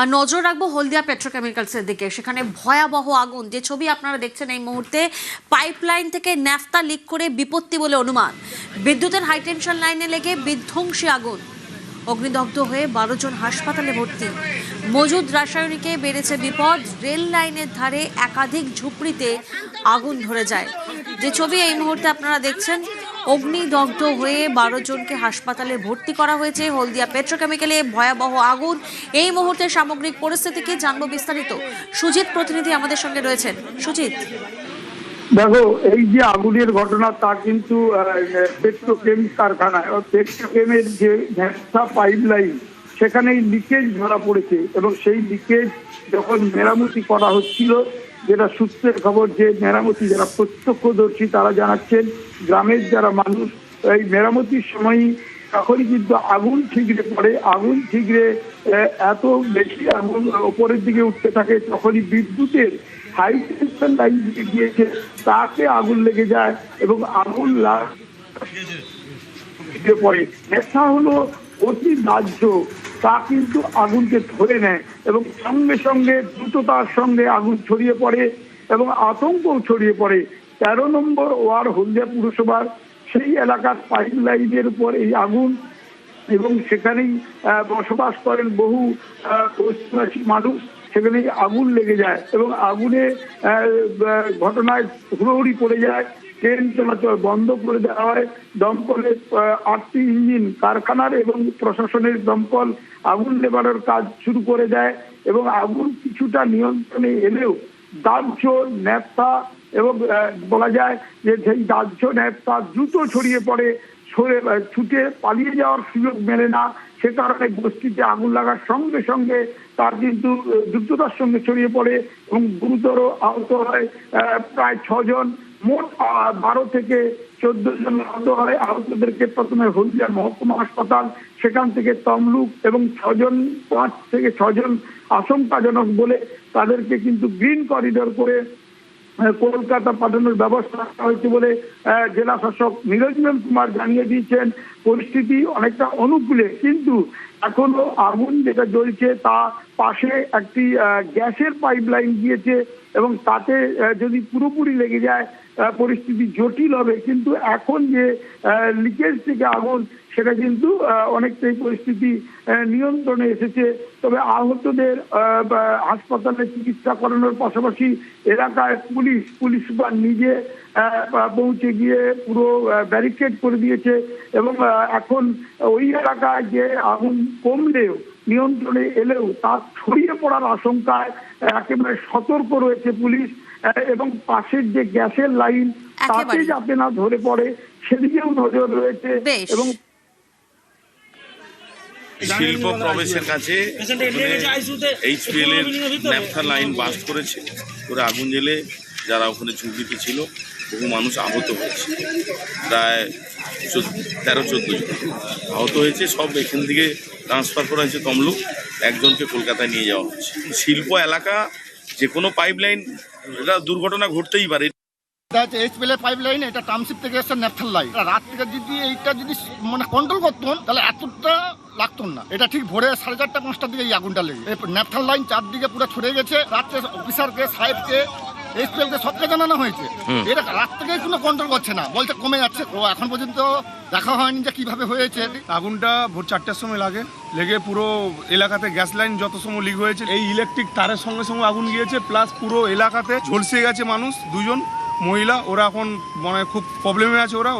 আর নজর রাখবো হলদিয়া পেট্রোকেমিক্যালসের দিকে। সেখানে ভয়াবহ আগুন, যে ছবি আপনারা দেখছেন এই মুহূর্তে, পাইপলাইন থেকে ন্যাফতা লিক করে বিপত্তি বলে অনুমান। বিদ্যুতের হাইটেনশন লাইনে লেগে বিধ্বংসী আগুন, অগ্নিদগ্ধ হয়ে 12 জন হাসপাতালে ভর্তি। মজুদ রাসায়নিকে বেড়েছে বিপদ, রেল লাইনের ধারে একাধিক ঝুপড়িতে আগুন ধরে যায়। যে ছবি এই মুহূর্তে আপনারা দেখছেন, অগ্নিদগ্ধ হয়ে 12 জনকে হাসপাতালে ভর্তি করা হয়েছে। হলদিয়া পেট্রোকেমিক্যালে ভয়াবহ আগুন। এই মুহূর্তে সামগ্রিক পরিস্থিতিকে জানবো বিস্তারিত। সুজিত প্রতিনিধি আমাদের সঙ্গে রয়েছেন। সুজিত, দেখো, এই যে আগুনের ঘটনা তা কিন্তু পেট্রোকেম কারখানায়, পেট্রোকেমের যে ন্যাফতা পাইপ লাইন সেখানেই লিকেজ ধরা পড়েছে এবং সেই লিকেজ যখন মেরামতি করা হচ্ছিল, যেটা সূত্রের খবর, যে মেরামতি যারা প্রত্যক্ষদর্শী তারা জানাচ্ছেন, গ্রামের যারা মানুষ, এই মেরামতির সময়ই তখনই কিন্তু আগুন ঠিকরে পড়ে। আগুন ঠিকরে এত বেশি আগুন ওপরের দিকে উঠতে থাকে, তখনই বিদ্যুতের হাই টেনশন লাইন গিয়েছে, তাকে আগুন লেগে যায় এবং আগুন লাগে পড়ে। নেশা হলো অতি দাহ্য, তা কিন্তু আগুনকে ধরে নেয় এবং সঙ্গে সঙ্গে দ্রুততার সঙ্গে আগুন ছড়িয়ে পড়ে এবং আতঙ্কও ছড়িয়ে পড়ে। 13 নম্বর ওয়ার্ড হলদিয়া পুরসভার সেই এলাকার পাইপ লাইনের উপর এই আগুন, এবং সেখানেই বসবাস করেন বহু পশ্চিমবাসী মানুষ। সেখানেই আগুন লেগে যায় এবং আগুনে ঘটনায় হুড়োহুড়ি পড়ে যায়। ট্রেন চলাচল বন্ধ করে দেওয়া হয়। দমকলের 8টি ইঞ্জিন কারখানার এবং প্রশাসনের দমকল আগুন নেভানোর কাজ শুরু করে দেয় এবং আগুন কিছুটা নিয়ন্ত্রণে এলেও দাহ্য ন্যাফতা, এবং বলা যায় যে সেই দাহ্য ন্যাফতা দ্রুত ছড়িয়ে পড়ে, ছুটে পালিয়ে যাওয়ার সুযোগ মেলে না। সে কারণে গোষ্ঠীতে আগুন লাগার সঙ্গে সঙ্গে তার কিন্তু দ্রুততার সঙ্গে ছড়িয়ে পড়ে এবং গুরুতর আহত হয় প্রায় 6 জন। মোট 12 থেকে 14 জন আহত হয়। আহতদেরকে প্রথমে হলদিয়া মহকুমা হাসপাতাল, সেখান থেকে তমলুক, এবং 5 থেকে 6 জন আশঙ্কাজনক বলে তাদেরকে কিন্তু গ্রিন করিডোর করে কলকাতা পাঠানোর ব্যবস্থা করা হয়েছে বলে জেলা শাসক নীরঞ্জন কুমার জানিয়ে দিয়েছেন। পরিস্থিতি অনেকটা অনুকূলে, কিন্তু এখনো আগুন যেটা জ্বলছে তা পাশে একটি গ্যাসের পাইপ লাইন গিয়েছে এবং তাতে যদি পুরোপুরি লেগে যায় পরিস্থিতি জটিল হবে। কিন্তু এখন যে লিকেজ থেকে আগুন, সেটা কিন্তু অনেকটাই পরিস্থিতি নিয়ন্ত্রণে এসেছে। তবে আহতদের হাসপাতালে চিকিৎসা করানোর পাশাপাশি এলাকায় পুলিশ সুপার নিজে পৌঁছে গিয়ে পুরো ব্যারিকেড করে দিয়েছে এবং এখন ওই এলাকায় যে আগুন কমলেও, নিয়ন্ত্রণে এলেও তা ছড়িয়ে পড়ার আশঙ্কায় একেবারে সতর্ক রয়েছে পুলিশ, এবং পাশের যে গ্যাসের লাইন তাতে যাতে না ধরে পড়ে সেদিকেও নজর রয়েছে। এবং শিল্প প্রবেশের কাছে এইচপিএল এর ন্যাফতা লাইন বাস্ট করেছে, করে আগুন জ্বেলে যারা ওখানে ঝুঁকিতে ছিল বহু মানুষ আহত হয়েছে। প্রায় 13-14 জন আহত হয়েছে। সব এখান থেকে ট্রান্সফার করা হয়েছে তমলুক, একজনকে কলকাতায় নিয়ে যাওয়া হচ্ছে। শিল্প এলাকা, যে কোনো পাইপ লাইন, এটা দুর্ঘটনা ঘটতেই পারে। এইচপিএল পাইপ লাইন, এটা টাউনশিপ থেকে এসে ন্যাফথাল লাইন। রাত থেকে যদি এইটা যদি মানে কন্ট্রোল করতেন তাহলে এতটা লাগতো না। এটা ঠিক ভোরে 4:30-5টার দিকে এই আগুনটা লেগে ন্যাফথাল লাইন চারদিকে পুরো ছড়ে গেছে। রাত্রে অফিসারকে, সাহেবকে, এইচপিএলকে সবকে জানানো হয়েছে। এটা রাত থেকে কোনো কন্ট্রোল করছে না, বলছে কমে যাচ্ছে। এখন পর্যন্ত দেখা হয়নি যে কিভাবে হয়েছে। আগুনটা ভোর 4টার সময় লেগে পুরো এলাকাতে গ্যাস লাইন যত সময় লিক হয়েছে, এই ইলেকট্রিক তারের সঙ্গে সঙ্গে আগুন গিয়েছে। প্লাস পুরো এলাকাতে ঝলসে গেছে মানুষ, 2 জন মহিলা, ওরা এখন মানে খুব প্রবলেমে আছে ওরা।